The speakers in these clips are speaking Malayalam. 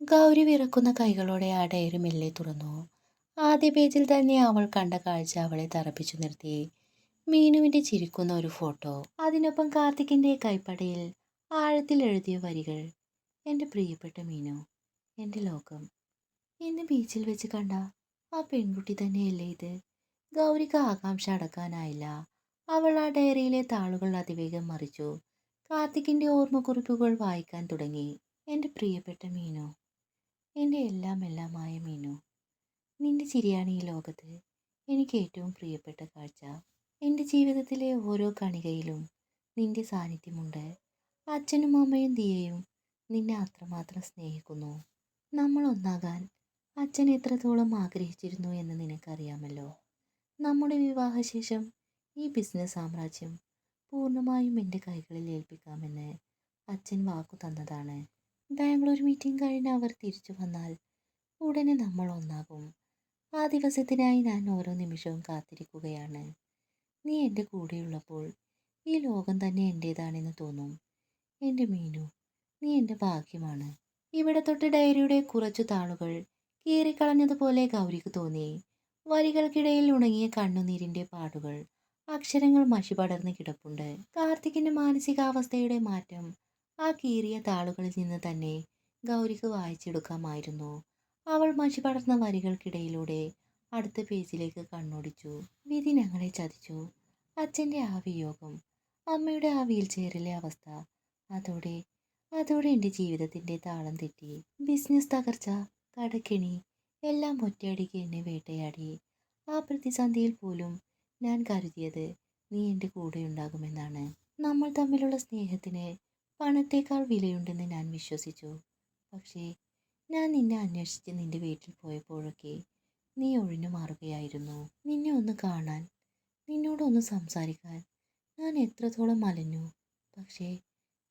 ഗൗരി വിറക്കുന്ന കൈകളോടെ ആ ഡയറി മെല്ലെ തുറന്നു. ആദ്യ പേജിൽ തന്നെ അവൾ കണ്ട കാഴ്ച അവളെ തറപ്പിച്ചു നിർത്തി. മീനുവിന്റെ ചിരിക്കുന്ന ഒരു ഫോട്ടോ, അതിനൊപ്പം കാർത്തിക്കിന്റെ കൈപ്പടയിൽ ആഴത്തിൽ എഴുതിയ വരികൾ. എൻ്റെ പ്രിയപ്പെട്ട മീനു, എൻ്റെ ലോകം. ഇന്ന് ബീച്ചിൽ വെച്ച് കണ്ട ആ പെൺകുട്ടി തന്നെയല്ലേ ഇത്? ഗൗരിക്ക് ആകാംക്ഷ അടക്കാനായില്ല. അവൾ ആ ഡയറിയിലെ താളുകൾ അതിവേഗം മറിച്ചു. കാർത്തിക്കിന്റെ ഓർമ്മക്കുറിപ്പുകൾ വായിക്കാൻ തുടങ്ങി. എൻ്റെ പ്രിയപ്പെട്ട മീനു, എൻ്റെ എല്ലാം എല്ലാമായ മീനു, നിന്റെ ചിരിയാണ് ഈ ലോകത്ത് എനിക്ക് ഏറ്റവും പ്രിയപ്പെട്ട കാഴ്ച. എൻ്റെ ജീവിതത്തിലെ ഓരോ കണികയിലും നിന്റെ സാന്നിധ്യമുണ്ട്. അച്ഛനും അമ്മയും ദിയയും നിന്നെ അത്രമാത്രം സ്നേഹിക്കുന്നു. നമ്മൾ ഒന്നാകാൻ അച്ഛൻ എത്രത്തോളം ആഗ്രഹിച്ചിരുന്നു എന്ന് നിനക്കറിയാമല്ലോ. നമ്മുടെ വിവാഹശേഷം ഈ ബിസിനസ് സാമ്രാജ്യം പൂർണ്ണമായും എൻ്റെ കൈകളിൽ ഏൽപ്പിക്കാമെന്ന് അച്ഛൻ വാക്കു തന്നതാണ്. ബാംഗ്ലൂർ മീറ്റിംഗ് കഴിഞ്ഞ് അവർ തിരിച്ചു വന്നാൽ ഉടനെ നമ്മൾ ഒന്നാകും. ആ ദിവസത്തിനായി ഞാൻ ഓരോ നിമിഷവും കാത്തിരിക്കുകയാണ്. നീ എൻ്റെ കൂടെയുള്ളപ്പോൾ ഈ ലോകം തന്നെ എൻ്റേതാണെന്ന് തോന്നും. എൻ്റെ മീനു, നീ എൻ്റെ ഭാഗ്യമാണ്. ഇവിടെ തൊട്ട് ഡയറിയുടെ കുറച്ചു താളുകൾ കീറിക്കളഞ്ഞതുപോലെ ഗൗരിക്ക് തോന്നി. വരികൾക്കിടയിൽ ഉണങ്ങിയ കണ്ണുനീരിൻ്റെ പാടുകൾ, അക്ഷരങ്ങൾ മഷി പടർന്ന് കിടപ്പുണ്ട്. കാർത്തികിന്റെ മാനസികാവസ്ഥയുടെ മാറ്റം ആ കീറിയ താളുകളിൽ നിന്ന് തന്നെ ഗൗരിക്ക് വായിച്ചെടുക്കാമായിരുന്നു. അവൾ മഷി പടർന്ന വരികൾക്കിടയിലൂടെ അടുത്ത പേജിലേക്ക് കണ്ണോടിച്ചു. വിധി ഞങ്ങളെ ചതിച്ചു. അച്ഛൻ്റെ ആ വിയോഗം, അമ്മയുടെ ആ വീൽ ചെയറിലെ അവസ്ഥ, അതോടെ അതോടെ എൻ്റെ ജീവിതത്തിൻ്റെ താളം തെറ്റി. ബിസിനസ് തകർച്ച, കടക്കെണി, എല്ലാം ഒറ്റയടിക്ക് എന്നെ വേട്ടയാടി. ആ പ്രതിസന്ധിയിൽ പോലും ഞാൻ കരുതിയത് നീ എൻ്റെ കൂടെ ഉണ്ടാകുമെന്നാണ്. നമ്മൾ തമ്മിലുള്ള സ്നേഹത്തിന് പണത്തേക്കാൾ വിലയുണ്ടെന്ന് ഞാൻ വിശ്വസിച്ചു. പക്ഷേ ഞാൻ നിന്നെ അന്വേഷിച്ച് നിന്റെ വീട്ടിൽ പോയപ്പോഴൊക്കെ നീ ഒഴിഞ്ഞു മാറുകയായിരുന്നു. നിന്നെ ഒന്ന് കാണാൻ, നിന്നോടൊന്ന് സംസാരിക്കാൻ ഞാൻ എത്രത്തോളം അലഞ്ഞു. പക്ഷേ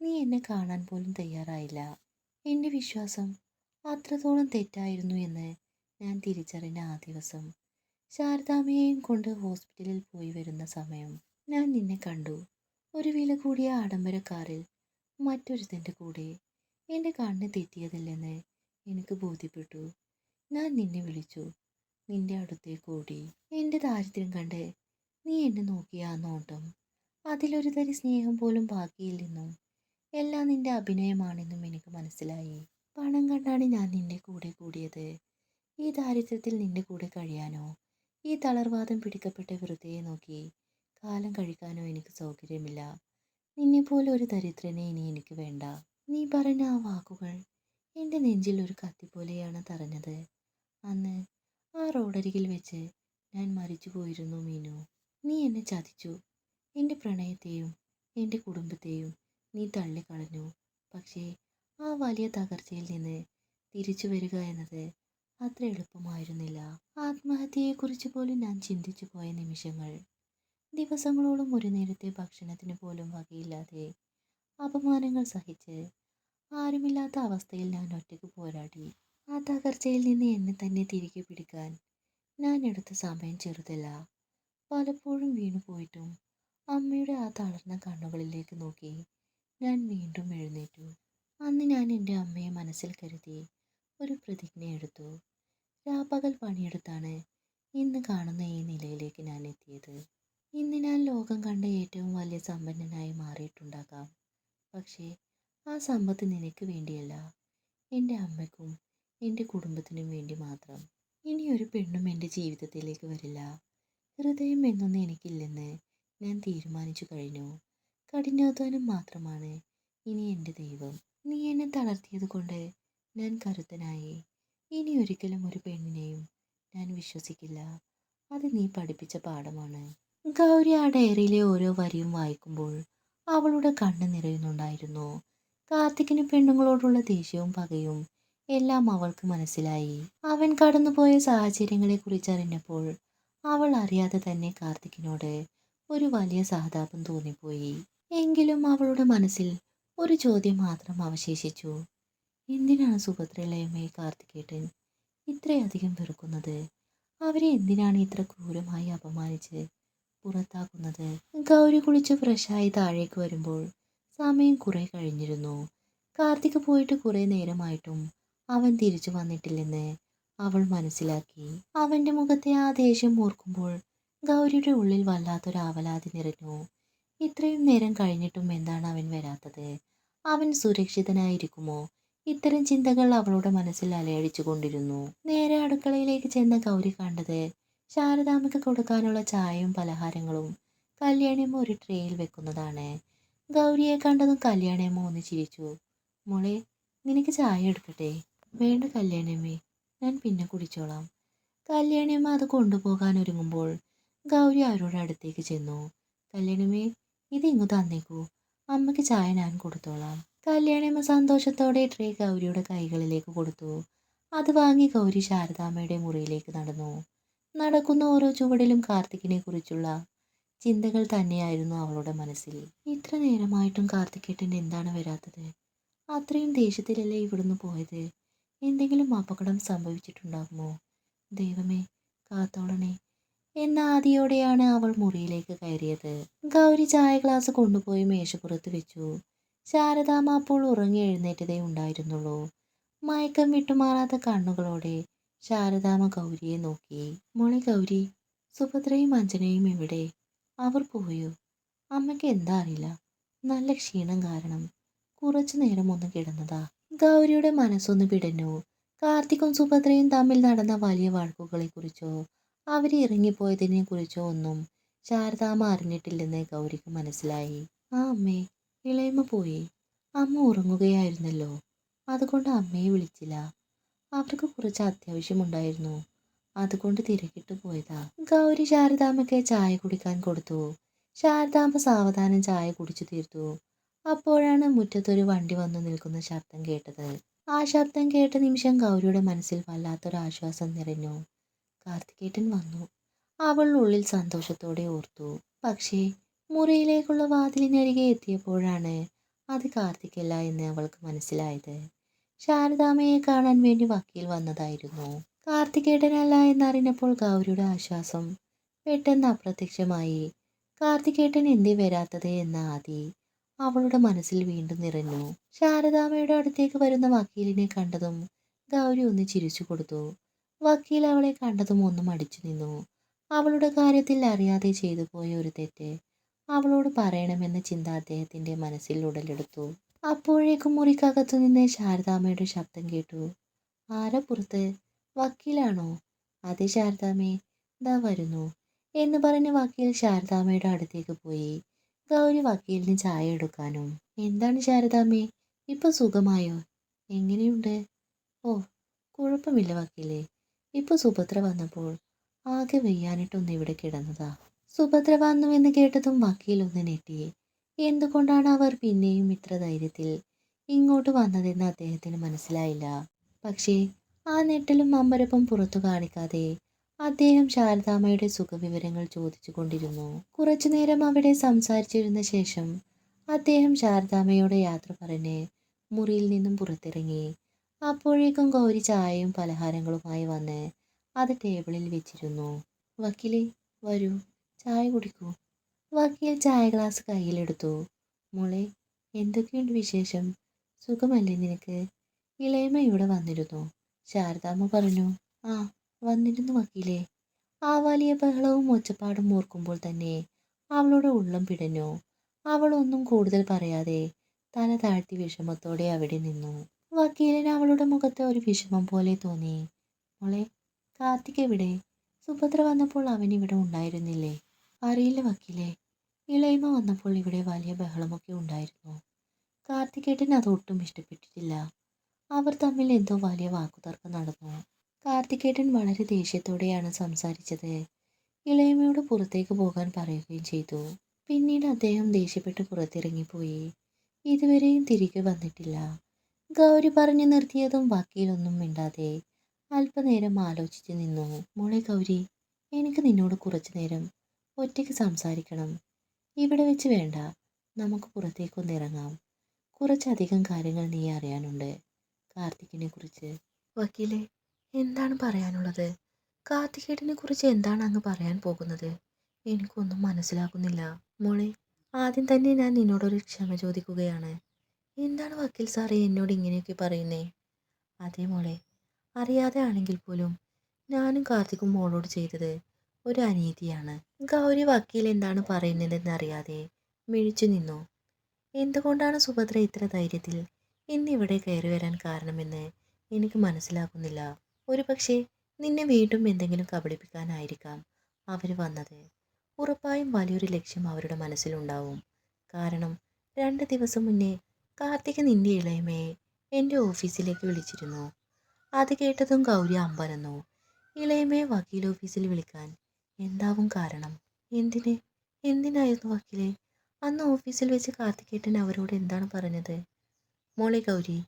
നീ എന്നെ കാണാൻ പോലും തയ്യാറായില്ല. എൻ്റെ വിശ്വാസം അത്രത്തോളം തെറ്റായിരുന്നു എന്ന് ഞാൻ തിരിച്ചറിഞ്ഞ ആ ദിവസം, ശാരദാമ്മയെയും കൊണ്ട് ഹോസ്പിറ്റലിൽ പോയി വരുന്ന സമയം, ഞാൻ നിന്നെ കണ്ടു. ഒരു വില കൂടിയ ആഡംബര കാറിൽ മറ്റൊരുത്തൻ്റെ കൂടെ. എൻ്റെ കണ്ണ് തെറ്റിയതില്ലെന്ന് എനിക്ക് ബോധ്യപ്പെട്ടു. ഞാൻ നിന്നെ വിളിച്ചു, നിന്റെ അടുത്തേക്ക് ഓടി. എൻ്റെ ദാരിദ്ര്യം കണ്ട് നീ എന്നെ നോക്കിയ ആ നോട്ടം, അതിലൊരു തരി സ്നേഹം പോലും ബാക്കിയില്ലെന്നും എല്ലാം നിന്റെ അഭിനയമാണെന്നും എനിക്ക് മനസ്സിലായി. പണം കണ്ടാണ് ഞാൻ നിന്റെ കൂടെ കൂടിയത്. ഈ ദാരിദ്ര്യത്തിൽ നിന്റെ കൂടെ കഴിയാനോ, ഈ തളർവാദം പിടിക്കപ്പെട്ട വൃദ്ധയെ നോക്കി കാലം കഴിക്കാനോ എനിക്ക് സൗകര്യമില്ല. നിന്നെപ്പോലെ ഒരു ദരിദ്രനെ ഇനി എനിക്ക് വേണ്ട. നീ പറഞ്ഞ ആ വാക്കുകൾ എൻ്റെ നെഞ്ചിൽ ഒരു കത്തി പോലെയാണ് തറഞ്ഞത്. അന്ന് ആ റോഡരികിൽ വെച്ച് ഞാൻ മരിച്ചു പോയിരുന്നു മീനു. നീ എന്നെ ചതിച്ചു. എൻ്റെ പ്രണയത്തെയും എൻ്റെ കുടുംബത്തെയും നീ തള്ളിക്കളഞ്ഞു. പക്ഷേ ആ വലിയ തകർച്ചയിൽ നിന്ന് തിരിച്ചു വരിക എന്നത് അത്ര എളുപ്പമായിരുന്നില്ല. ആത്മഹത്യയെക്കുറിച്ച് പോലും ഞാൻ ചിന്തിച്ചു പോയ നിമിഷങ്ങൾ. ദിവസങ്ങളോളം ഒരു നേരത്തെ ഭക്ഷണത്തിന് പോലും വകയില്ലാതെ അപമാനങ്ങൾ സഹിച്ച് ആരുമില്ലാത്ത അവസ്ഥയിൽ ഞാൻ ഒറ്റയ്ക്ക് പോരാടി. ആ തകർച്ചയിൽ നിന്ന് എന്നെ തന്നെ തിരികെ പിടിക്കാൻ ഞാൻ എടുത്ത സമയം ചെറുതല്ല. പലപ്പോഴും വീണു പോയിട്ടും അമ്മയുടെ ആ തളർന്ന കണ്ണുകളിലേക്ക് നോക്കി ഞാൻ വീണ്ടും എഴുന്നേറ്റു. അന്ന് ഞാൻ എൻ്റെ അമ്മയെ മനസ്സിൽ കരുതി ഒരു പ്രതിജ്ഞ എടുത്തു. രാപ്പകൽ പണിയെടുത്താണ് ഇന്ന് കാണുന്ന ഈ നിലയിലേക്ക് ഞാൻ എത്തിയത്. ഇന്ന് ഞാൻ ലോകം കണ്ട ഏറ്റവും വലിയ സമ്പന്നനായി മാറിയിട്ടുണ്ടാകാം. പക്ഷേ ആ സമ്പത്ത് നിനക്ക് വേണ്ടിയല്ല, എൻ്റെ അമ്മയ്ക്കും എൻ്റെ കുടുംബത്തിനും വേണ്ടി മാത്രം. ഇനി ഒരു പെണ്ണും എൻ്റെ ജീവിതത്തിലേക്ക് വരില്ല. ഹൃദയം എന്നൊന്നും എനിക്കില്ലെന്ന് ഞാൻ തീരുമാനിച്ചു കഴിഞ്ഞു. കഠിനാധ്വാനം മാത്രമാണ് ഇനി എൻ്റെ ദൈവം. നീ എന്നെ തളർത്തിയത് കൊണ്ട് ഞാൻ കരുത്തനായി. ഇനി ഒരിക്കലും ഒരു പെണ്ണിനെയും ഞാൻ വിശ്വസിക്കില്ല. അത് നീ പഠിപ്പിച്ച പാഠമാണ്. ഗൗരി ആ ഡയറിയിലെ ഓരോ വരിയും വായിക്കുമ്പോൾ അവളുടെ കണ്ണ് നിറയുന്നുണ്ടായിരുന്നു. കാർത്തിക്കിന് പെണ്ണുങ്ങളോടുള്ള ദേഷ്യവും പകയും എല്ലാം അവൾക്ക് മനസ്സിലായി. അവൻ കടന്നുപോയ സാഹചര്യങ്ങളെ കുറിച്ചറിഞ്ഞപ്പോൾ അവൾ അറിയാതെ തന്നെ കാർത്തിക്കിനോട് ഒരു വലിയ സഹതാപം തോന്നിപ്പോയി. എങ്കിലും അവളുടെ മനസ്സിൽ ഒരു ചോദ്യം മാത്രം അവശേഷിച്ചു. എന്തിനാണ് സുഭദ്രയിലമ്മയെ കാർത്തികേട്ടൻ ഇത്രയധികം വെറുക്കുന്നത്? അവരെ എന്തിനാണ് ഇത്ര ക്രൂരമായി അപമാനിച്ച് പുറത്താക്കുന്നത്? ഗൗരി കുളിച്ച് ഫ്രഷായി താഴേക്ക് വരുമ്പോൾ സമയം കുറെ കഴിഞ്ഞിരുന്നു. കാർത്തിക് പോയിട്ട് കുറെ നേരമായിട്ടും അവൻ തിരിച്ചു വന്നിട്ടില്ലെന്ന് അവൾ മനസ്സിലാക്കി. അവന്റെ മുഖത്തെ ആ ദേഷ്യം ഓർക്കുമ്പോൾ ഗൗരിയുടെ ഉള്ളിൽ വല്ലാത്തൊരു ആവലാതി നിറഞ്ഞു. ഇത്രയും നേരം കഴിഞ്ഞിട്ടും എന്താണ് അവൻ വരാത്തത്? അവൻ സുരക്ഷിതനായിരിക്കുമോ? ഇത്തരം ചിന്തകൾ അവളുടെ മനസ്സിൽ അലയടിച്ചു കൊണ്ടിരുന്നു. നേരെ അടുക്കളയിലേക്ക് ചെന്ന ഗൗരി കണ്ടത് ശാരദാമ്മയ്ക്ക് കൊടുക്കാനുള്ള ചായയും പലഹാരങ്ങളും കല്യാണിയമ്മ ഒരു ട്രേയിൽ വെക്കുന്നതാണ്. ഗൗരിയെ കണ്ടതും കല്യാണിയമ്മ ഒന്ന് ചിരിച്ചു. മോളെ, നിനക്ക് ചായ എടുക്കട്ടെ? വേണ്ട കല്യാണിയമ്മേ, ഞാൻ പിന്നെ കുടിച്ചോളാം. കല്യാണിയമ്മ അത് കൊണ്ടുപോകാൻ ഒരുങ്ങുമ്പോൾ ഗൗരി അവരുടെ അടുത്തേക്ക് ചെന്നു. കല്യാണിയമ്മേ, ഇത് ഇങ്ങു തന്നേക്കൂ, അമ്മയ്ക്ക് ചായ ഞാൻ കൊടുത്തോളാം. കല്യാണിയമ്മ സന്തോഷത്തോടെ ട്രേ ഗൗരിയുടെ കൈകളിലേക്ക് കൊടുത്തു. അത് വാങ്ങി ഗൗരി ശാരദാമ്മയുടെ മുറിയിലേക്ക് നടന്നു. നടക്കുന്ന ഓരോ ചുവടിലും കാർത്തികിനെ കുറിച്ചുള്ള ചിന്തകൾ തന്നെയായിരുന്നു അവളുടെ മനസ്സിൽ. ഇത്ര നേരമായിട്ടും കാർത്തികേട്ടൻ എന്താണ് വരാത്തത്? അത്രയും ദേഷ്യത്തിലല്ലേ ഇവിടുന്ന് പോയത്? എന്തെങ്കിലും അപകടം സംഭവിച്ചിട്ടുണ്ടാകുമോ? ദൈവമേ, കാത്തോളണേ എന്ന ആദിയോടെയാണ് അവൾ മുറിയിലേക്ക് കയറിയത്. ഗൗരി ചായ ഗ്ലാസ് കൊണ്ടുപോയി മേശപ്പുറത്ത് വെച്ചു. ശാരദാമ്മ അപ്പോൾ ഉറങ്ങി എഴുന്നേറ്റതേ ഉണ്ടായിരുന്നുള്ളൂ. മയക്കം വിട്ടുമാറാത്ത കണ്ണുകളോടെ ശാരദാമ്മ ഗൗരിയെ നോക്കി. മോളെ ഗൗരി, സുഭദ്രയും അഞ്ജനയും എവിടെ? അവർ പോയോ? അമ്മയ്ക്ക് എന്താ അറിയില്ല, നല്ല ക്ഷീണം കാരണം കുറച്ചു നേരം ഒന്ന് കിടന്നതാ. ഗൗരിയുടെ മനസ്സൊന്ന് പിടഞ്ഞു. കാർത്തിക്കും സുഭദ്രയും തമ്മിൽ നടന്ന വലിയ വഴക്കുകളെക്കുറിച്ചോ അവർ ഇറങ്ങിപ്പോയതിനെ കുറിച്ചോ ഒന്നും ശാരദാമ്മ അറിഞ്ഞിട്ടില്ലെന്ന് ഗൗരിക്ക് മനസ്സിലായി. ആ അമ്മേ, ഇളയമ്മ പോയി. അമ്മ ഉറങ്ങുകയായിരുന്നല്ലോ, അതുകൊണ്ട് അമ്മയെ വിളിച്ചില്ല. അവർക്ക് കുറച്ച് അത്യാവശ്യമുണ്ടായിരുന്നു, അതുകൊണ്ട് തിരക്കിട്ട് പോയതാ. ഗൗരി ശാരദാമ്മയ്ക്ക് ചായ കുടിക്കാൻ കൊടുത്തു. ശാരദാമ്മ സാവധാനം ചായ കുടിച്ചു തീർത്തു. അപ്പോഴാണ് മുറ്റത്തൊരു വണ്ടി വന്നു നിൽക്കുന്ന ശബ്ദം കേട്ടത്. ആ ശബ്ദം കേട്ട നിമിഷം ഗൗരിയുടെ മനസ്സിൽ വല്ലാത്തൊരു ആശ്വാസം നിറഞ്ഞു. കാർത്തികേട്ടൻ വന്നു, അവൾ ഉള്ളിൽ സന്തോഷത്തോടെ ഓർത്തു. പക്ഷേ മുറിയിലേക്കുള്ള വാതിലിനരികെ എത്തിയപ്പോഴാണ് അത് കാർത്തികല്ല എന്ന് അവൾക്ക് മനസ്സിലായത്. ശാരദാമ്മയെ കാണാൻ വേണ്ടി വക്കീൽ വന്നതായിരുന്നു. കാർത്തികേട്ടനല്ല എന്നറിഞ്ഞപ്പോൾ ഗൗരിയുടെ ആശ്വാസം പെട്ടെന്ന് അപ്രത്യക്ഷമായി. കാർത്തികേട്ടൻ എന്തേ വരാത്തത് എന്ന ആദി അവളുടെ മനസ്സിൽ വീണ്ടും നിറഞ്ഞു. ശാരദാമ്മയുടെ അടുത്തേക്ക് വരുന്ന വക്കീലിനെ കണ്ടതും ഗൗരി ഒന്ന് ചിരിച്ചു കൊടുത്തു. വക്കീൽ അവളെ കണ്ടതും ഒന്നും അടിച്ചു നിന്നു. അവളുടെ കാര്യത്തിൽ അറിയാതെ ചെയ്തു പോയ ഒരു തെറ്റ് അവളോട് പറയണമെന്ന ചിന്ത അദ്ദേഹത്തിന്റെ മനസ്സിൽ ഉടലെടുത്തു. അപ്പോഴേക്കും മുറിക്കകത്തു നിന്ന് ശാരദാമ്മയുടെ ശബ്ദം കേട്ടു. ആരാ പുറത്ത്? വക്കീലാണോ? അതെ ശാരദാമ്മേ, ദാ വരുന്നു എന്ന് പറഞ്ഞ് വക്കീൽ ശാരദാമ്മയുടെ അടുത്തേക്ക് പോയി. ഗൗരി വക്കീലിന് ചായ എടുക്കാനും. എന്താണ് ശാരദാമ്മേ, ഇപ്പൊ സുഖമായോ? എങ്ങനെയുണ്ട്? ഓ, കുഴപ്പമില്ല വക്കീലേ. ഇപ്പൊ സുഭദ്ര വന്നപ്പോൾ ആകെ വയ്യാനിട്ടൊന്ന് ഇവിടെ കിടന്നതാ. സുഭദ്ര വന്നുവെന്ന് കേട്ടതും വക്കീൽ ഒന്ന് ഞെട്ടി. എന്തുകൊണ്ടാണ് അവർ പിന്നെയും ഇത്ര ധൈര്യത്തിൽ ഇങ്ങോട്ട് വന്നതെന്ന് അദ്ദേഹത്തിന് മനസ്സിലായില്ല. പക്ഷേ ആ ഞെട്ടലും അമ്പരപ്പും പുറത്തു കാണിക്കാതെ അദ്ദേഹം ശാരദാമ്മയുടെ സുഖവിവരങ്ങൾ ചോദിച്ചു കൊണ്ടിരുന്നു. കുറച്ചുനേരം അവിടെ സംസാരിച്ചിരുന്ന ശേഷം അദ്ദേഹം ശാരദാമ്മയോട് യാത്ര പറഞ്ഞ് മുറിയിൽ നിന്നും പുറത്തിറങ്ങി. അപ്പോഴേക്കും ഗൗരി ചായയും പലഹാരങ്ങളുമായി വന്ന് അത് ടേബിളിൽ വെച്ചിരുന്നു. വക്കീലേ, വരൂ, ചായ കുടിക്കൂ. വക്കീൽ ചായ ഗ്ലാസ് കയ്യിലെടുത്തു. മോളെ, എന്തൊക്കെയുണ്ട് വിശേഷം? സുഖമല്ലേ നിനക്ക്? ഇളയമ്മ ഇവിടെ വന്നിരുന്നു, ശാരദാമ്മ പറഞ്ഞു. ആ, വന്നിരുന്നു വക്കീലേ. ആ വലിയ ബഹളവും ഒച്ചപ്പാടും ഓർക്കുമ്പോൾ തന്നെ അവളുടെ ഉള്ളം പിടഞ്ഞു. അവൾ ഒന്നും കൂടുതൽ പറയാതെ തല താഴ്ത്തി വിഷമത്തോടെ അവിടെ നിന്നു. വക്കീലിന് അവളുടെ മുഖത്ത് ഒരു വിഷമം പോലെ തോന്നി. മോളെ, കാർത്തിക് എവിടെ? സുഭദ്ര വന്നപ്പോൾ അവൻ ഇവിടെ ഉണ്ടായിരുന്നില്ലേ? അറിയില്ല വക്കീലേ, ഇളയമ്മ വന്നപ്പോൾ ഇവിടെ വലിയ ബഹളമൊക്കെ ഉണ്ടായിരുന്നു. കാർത്തികേട്ടൻ അതൊട്ടും ഇഷ്ടപ്പെട്ടിട്ടില്ല. അവർ തമ്മിൽ എന്തോ വലിയ വാക്കുതർക്കം നടന്നു. കാർത്തികേട്ടൻ വളരെ ദേഷ്യത്തോടെയാണ് സംസാരിച്ചത്. ഇളയമ്മയോട് പുറത്തേക്ക് പോകാൻ പറയുകയും ചെയ്തു. പിന്നീട് അദ്ദേഹം ദേഷ്യപ്പെട്ട് പുറത്തിറങ്ങിപ്പോയി. ഇതുവരെയും തിരികെ വന്നിട്ടില്ല. ഗൗരി പറഞ്ഞു നിർത്തിയതും വക്കീലൊന്നും മിണ്ടാതെ അല്പനേരം ആലോചിച്ചു നിന്നു. മോളെ ഗൗരി, എനിക്ക് നിന്നോട് കുറച്ചു നേരം ഒറ്റയ്ക്ക് സംസാരിക്കണം. ഇവിടെ വെച്ച് വേണ്ട, നമുക്ക് പുറത്തേക്കൊന്നിറങ്ങാം. കുറച്ചധികം കാര്യങ്ങൾ നീ അറിയാനുണ്ട് കാർത്തികിനെ കുറിച്ച്. വക്കീലെ, എന്താണ് പറയാനുള്ളത്? കാർത്തികേട്ടനെ കുറിച്ച് എന്താണ് അങ്ങ് പറയാൻ പോകുന്നത്? എനിക്കൊന്നും മനസ്സിലാകുന്നില്ല. മോളെ, ആദ്യം തന്നെ ഞാൻ നിന്നോടൊരു ക്ഷമ ചോദിക്കുകയാണ്. എന്താണ് വക്കീൽ സാറേ എന്നോട് ഇങ്ങനെയൊക്കെ പറയുന്നേ? അതേ മോളെ, അറിയാതെ ആണെങ്കിൽ പോലും ഞാനും കാർത്തിക്കും മോളോട് ചെയ്തത് ഒരു അനീതിയാണ്. ഗൗരി വക്കീൽ എന്താണ് പറയുന്നതെന്നറിയാതെ മിഴിച്ചു നിന്നു. എന്തുകൊണ്ടാണ് സുഭദ്ര ഇത്ര ധൈര്യത്തിൽ ഇന്നിവിടെ കയറി വരാൻ കാരണമെന്ന് എനിക്ക് മനസ്സിലാകുന്നില്ല. ഒരുപക്ഷെ നിന്നെ വീണ്ടും എന്തെങ്കിലും കബളിപ്പിക്കാനായിരിക്കാം അവർ വന്നത്. ഉറപ്പായും വലിയൊരു ലക്ഷ്യം അവരുടെ മനസ്സിലുണ്ടാവും. കാരണം 2 ദിവസം മുന്നേ കാർത്തിക് നിന്റെ ഇളയമയെ എൻ്റെ ഓഫീസിലേക്ക് വിളിച്ചിരുന്നു. അത് കേട്ടതും ഗൗരി അമ്പരന്നു. ഇളയമയെ വക്കീൽ ഓഫീസിൽ വിളിക്കാൻ എന്താവും കാരണം? എന്തിന്? എന്തിനായിരുന്നു വക്കീലെ? അന്ന് ഓഫീസിൽ വെച്ച് കാർത്തികേട്ടൻ അവരോട് എന്താണ് പറഞ്ഞത്? മോളെ ഗൗരി,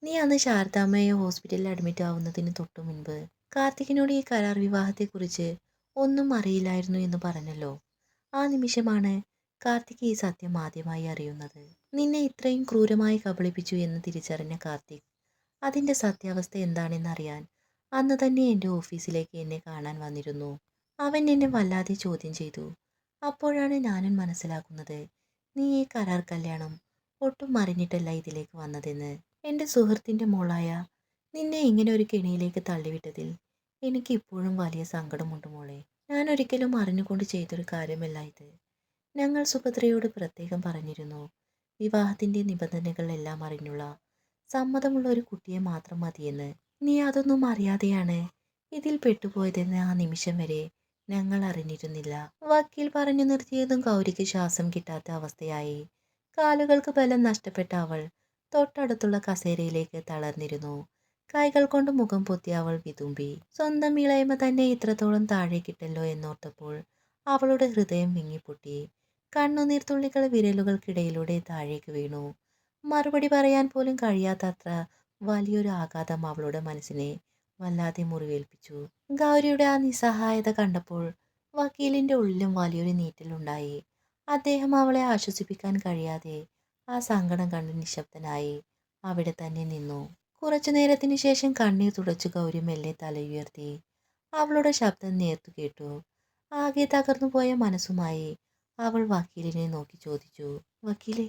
നീ അന്ന് ശാരദാമ്മയെ ഹോസ്പിറ്റലിൽ അഡ്മിറ്റ് ആവുന്നതിന് തൊട്ടു മുൻപ് കാർത്തികിനോട് ഈ കരാർ വിവാഹത്തെക്കുറിച്ച് ഒന്നും അറിയില്ലായിരുന്നു എന്ന് പറഞ്ഞല്ലോ. ആ നിമിഷമാണ് കാർത്തിക് ഈ സത്യം ആദ്യമായി അറിയുന്നത്. നിന്നെ ഇത്രയും ക്രൂരമായി കബളിപ്പിച്ചു എന്ന് തിരിച്ചറിഞ്ഞ കാർത്തിക് അതിൻ്റെ സത്യാവസ്ഥ എന്താണെന്നറിയാൻ അന്ന് തന്നെ എൻ്റെ ഓഫീസിലേക്ക് എന്നെ കാണാൻ വന്നിരുന്നു. അവൻ എന്നെ വല്ലാതെ ചോദ്യം ചെയ്തു. അപ്പോഴാണ് ഞാനും മനസ്സിലാക്കുന്നത് നീ ഈ കരാർ കല്യാണം ഒട്ടും അറിഞ്ഞിട്ടല്ല ഇതിലേക്ക് വന്നതെന്ന്. എൻ്റെ സുഹൃത്തിൻ്റെ മോളായ നിന്നെ ഇങ്ങനെ ഒരു കെണിയിലേക്ക് തള്ളിവിട്ടതിൽ എനിക്ക് ഇപ്പോഴും വലിയ സങ്കടമുണ്ട് മോളെ. ഞാൻ ഒരിക്കലും അറിഞ്ഞുകൊണ്ട് ചെയ്തൊരു കാര്യമല്ല ഇത്. ഞങ്ങൾ സുഭദ്രയോട് പ്രത്യേകം പറഞ്ഞിരുന്നു, വിവാഹത്തിൻ്റെ നിബന്ധനകൾ എല്ലാം അറിഞ്ഞുള്ള സമ്മതമുള്ള ഒരു കുട്ടിയെ മാത്രം മതിയെന്ന്. നീ അതൊന്നും അറിയാതെയാണ് ഇതിൽ പെട്ടുപോയതെന്ന് ആ നിമിഷം വരെ ഞങ്ങൾ അറിഞ്ഞിരുന്നില്ല. വക്കീൽ പറഞ്ഞു നിർത്തിയതും ഗൗരിക്ക് ശ്വാസം കിട്ടാത്ത അവസ്ഥയായി. കാലുകൾക്ക് ബലം നഷ്ടപ്പെട്ട അവൾ തൊട്ടടുത്തുള്ള കസേരയിലേക്ക് തളർന്നിരുന്നു. കൈകൾ കൊണ്ട് മുഖം പൊത്തി അവൾ വിതുമ്പി. സ്വന്തം ഇളയമ തന്നെ ഇത്രത്തോളം താഴേക്കിട്ടല്ലോ എന്നോർത്തപ്പോൾ അവളുടെ ഹൃദയം വിങ്ങിപ്പൊട്ടി. കണ്ണുനീർ തുള്ളികൾ വിരലുകൾക്കിടയിലൂടെ താഴേക്ക് വീണു. മറുപടി പറയാൻ പോലും കഴിയാത്തത്ര വലിയൊരു ആഘാതം അവളുടെ മനസ്സിനെ വല്ലാതെ മുറിവേൽപ്പിച്ചു. ഗൗരിയുടെ ആ നിസ്സഹായത കണ്ടപ്പോൾ വക്കീലിന്റെ ഉള്ളിലും വലിയൊരു നീറ്റലുണ്ടായി. അദ്ദേഹം അവളെ ആശ്വസിപ്പിക്കാൻ കഴിയാതെ ആ സങ്കടം കണ്ട് നിശബ്ദനായി അവിടെ തന്നെ നിന്നു. കുറച്ചു നേരത്തിനു ശേഷം കണ്ണീർ തുടച്ചു ഗൗരി മെല്ലെ തലയുയർത്തി. അവളുടെ ശബ്ദം നേർത്തു കേട്ടു. ആകെ തകർന്നുപോയ മനസ്സുമായി അവൾ വക്കീലിനെ നോക്കി ചോദിച്ചു, വക്കീലെ,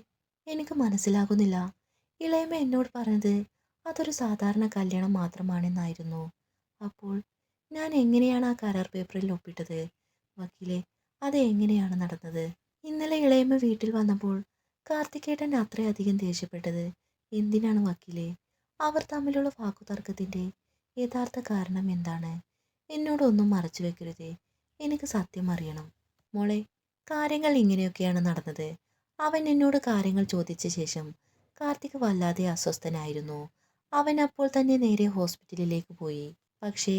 എനിക്ക് മനസ്സിലാകുന്നില്ല. ഇളയമ എന്നോട് പറഞ്ഞത് അതൊരു സാധാരണ കല്യാണം മാത്രമാണെന്നായിരുന്നു. അപ്പോൾ ഞാൻ എങ്ങനെയാണ് ആ കരാർ പേപ്പറിൽ ഒപ്പിട്ടത്? വക്കീലെ, അത് എങ്ങനെയാണ് നടന്നത്? ഇന്നലെ ഇളയമ വീട്ടിൽ വന്നപ്പോൾ കാർത്തികേട്ടൻ അത്രയധികം ദേഷ്യപ്പെട്ടത് എന്തിനാണ് വക്കീലെ? അവർ തമ്മിലുള്ള വാക്കുതർക്കത്തിന്റെ യഥാർത്ഥ കാരണം എന്താണ്? എന്നോടൊന്നും മറച്ചു വെക്കരുതേ, എനിക്ക് സത്യം അറിയണം. മോളെ, കാര്യങ്ങൾ ഇങ്ങനെയൊക്കെയാണ് നടന്നത്. അവൻ എന്നോട് കാര്യങ്ങൾ ചോദിച്ച ശേഷം കാർത്തിക് വല്ലാതെ അസ്വസ്ഥനായിരുന്നു. അവൻ അപ്പോൾ തന്നെ നേരെ ഹോസ്പിറ്റലിലേക്ക് പോയി. പക്ഷേ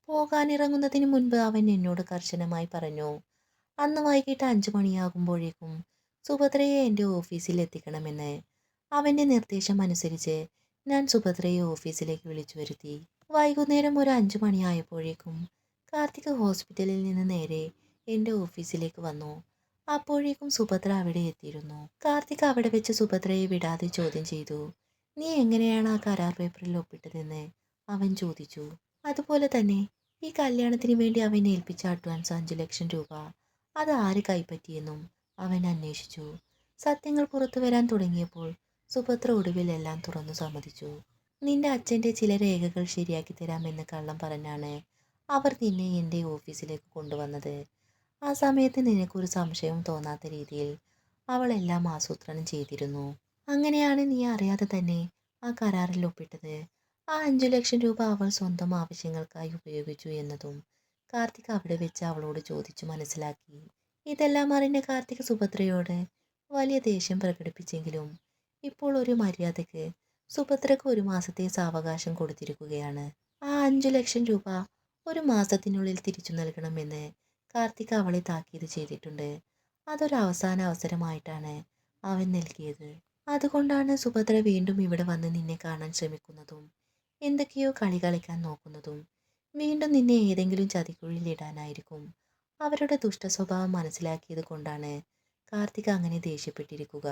പോകാനിറങ്ങുന്നതിന് മുൻപ് അവൻ എന്നോട് കർശനമായി പറഞ്ഞു, അന്ന് വൈകിട്ട് 5 മണിയാകുമ്പോഴേക്കും സുഭദ്രയെ എൻ്റെ ഓഫീസിൽ എത്തിക്കണമെന്ന്. അവൻ്റെ നിർദ്ദേശം അനുസരിച്ച് ഞാൻ സുഭദ്രയെ ഓഫീസിലേക്ക് വിളിച്ചു വരുത്തി. വൈകുന്നേരം ഒരു 5 മണിയായപ്പോഴേക്കും കാർത്തിക് ഹോസ്പിറ്റലിൽ നിന്ന് നേരെ എൻ്റെ ഓഫീസിലേക്ക് വന്നു. അപ്പോഴേക്കും സുഭദ്ര അവിടെ എത്തിയിരുന്നു. കാർത്തിക് അവിടെ വെച്ച് സുഭദ്രയെ വിടാതെ ചോദ്യം ചെയ്തു. നീ എങ്ങനെയാണ് ആ കരാർ പേപ്പറിൽ ഒപ്പിട്ടതെന്ന് അവൻ ചോദിച്ചു. അതുപോലെ തന്നെ ഈ കല്യാണത്തിന് വേണ്ടി അവൻ ഏൽപ്പിച്ച അഡ്വാൻസ് 5 ലക്ഷം രൂപ അത് ആര് കൈപ്പറ്റിയെന്നും അവൻ അന്വേഷിച്ചു. സത്യങ്ങൾ പുറത്തു വരാൻ തുടങ്ങിയപ്പോൾ സുഭദ്ര ഒടുവിൽ എല്ലാം തുറന്നു സമ്മതിച്ചു. നിന്റെ അച്ഛൻ്റെ ചില രേഖകൾ ശരിയാക്കി തരാമെന്ന് കള്ളം പറഞ്ഞാണ് അവർ നിന്നെ എൻ്റെ ഓഫീസിലേക്ക് കൊണ്ടുവന്നത്. ആ സമയത്ത് നിനക്കൊരു സംശയവും തോന്നാത്ത രീതിയിൽ അവൾ എല്ലാം ആസൂത്രണം ചെയ്തിരുന്നു. അങ്ങനെയാണ് നീ അറിയാതെ തന്നെ ആ കരാറിൽ ഒപ്പിട്ടത്. ആ 5 ലക്ഷം രൂപ അവൾ സ്വന്തം ആവശ്യങ്ങൾക്കായി ഉപയോഗിച്ചു എന്നതും കാർത്തിക് അവിടെ വെച്ച് അവളോട് ചോദിച്ചു മനസ്സിലാക്കി. ഇതെല്ലാം അറിഞ്ഞ കാർത്തിക് സുഭദ്രയോട് വലിയ ദേഷ്യം പ്രകടിപ്പിച്ചെങ്കിലും ഇപ്പോൾ ഒരു മര്യാദയ്ക്ക് സുഭദ്രക്ക് 1 മാസത്തെ സാവകാശം കൊടുത്തിരിക്കുകയാണ്. ആ 5 ലക്ഷം രൂപ 1 മാസത്തിനുള്ളിൽ തിരിച്ചു നൽകണമെന്ന് കാർത്തിക് അവളെ താക്കീത് ചെയ്തിട്ടുണ്ട്. അതൊരു അവസാന അവസരമായിട്ടാണ് അവൻ നൽകിയത്. അതുകൊണ്ടാണ് സുഭദ്ര വീണ്ടും ഇവിടെ വന്ന് നിന്നെ കാണാൻ ശ്രമിക്കുന്നതും എന്തൊക്കെയോ കളി കളിക്കാൻ നോക്കുന്നതും. വീണ്ടും നിന്നെ ഏതെങ്കിലും ചതിക്കുഴിയിൽ ഇടാനായിരിക്കും. അവരുടെ ദുഷ്ട സ്വഭാവം മനസ്സിലാക്കിയത് കൊണ്ടാണ് കാർത്തിക് അങ്ങനെ ദേഷ്യപ്പെട്ടിരിക്കുക.